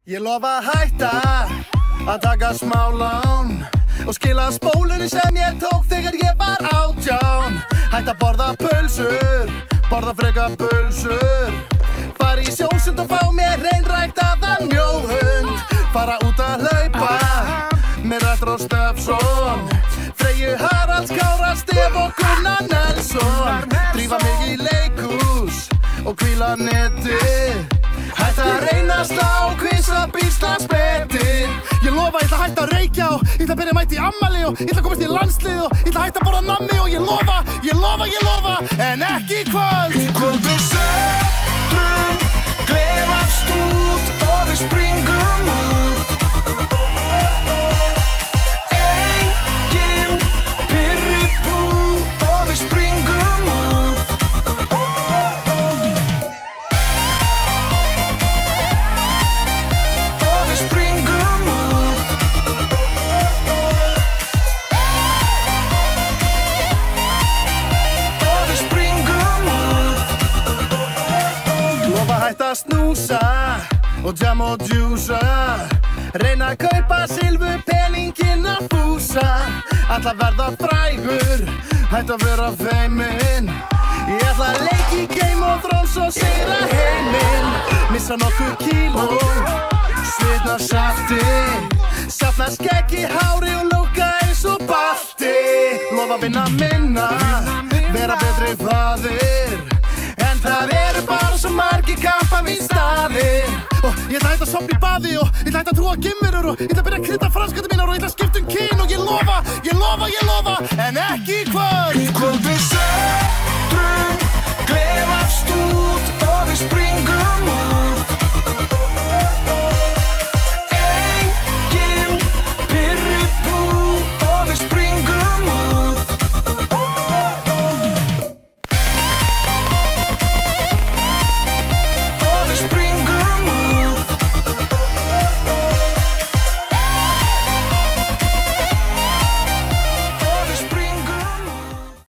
Ég lofa að hætta að taka smá lán og skila spólunni sem ég tók þegar ég var 18. Hætta að borða pulsur, borða frekar pulsur. Fara í sjósund og fá mér hreinræktaðan mjóhund. Fara út að hlaupa með Retro Stefson, Freyju Haralds, Kára Stef og Gunnar Nelson. Drífa mig í leikhús og hvíla netið. Hætta að reyna að slá kvissa Íslands betið. Ég lofa, ég ætla að hætta að reykja og ég ætla að byrja að mæta í ammæli og ég ætla að komast í landslið og ég ætla að hætta að borða nammi og ég lofa, en ekki í kvöld. Í kvöld við setjum gleðast út og við springum út. Engin pirribú og við springum út. Hætta að snúsa og djam og djúsa. Reyna að kaupa silfurpeninginn að fúsa. Ætla að verða frægur, hætta að vera feiminn. Ég ætla að leika í Game of Thrones og sigra heiminn. Missa nokkur kíló, svitna safti. Safna skegg í hári og lúka eins og balti. Lofa að vinna minna, vera betri faðir. En það eru bara svo margir kampar við staðir. Og ég ætla að hætta að sofna í baði og ég ætla að hætta að trúa geimverur og ég ætla að byrja að krydda franskandi mínar og ég ætla að skipta kyn og ég lofa, en ekki í kvöld. Í kvöld við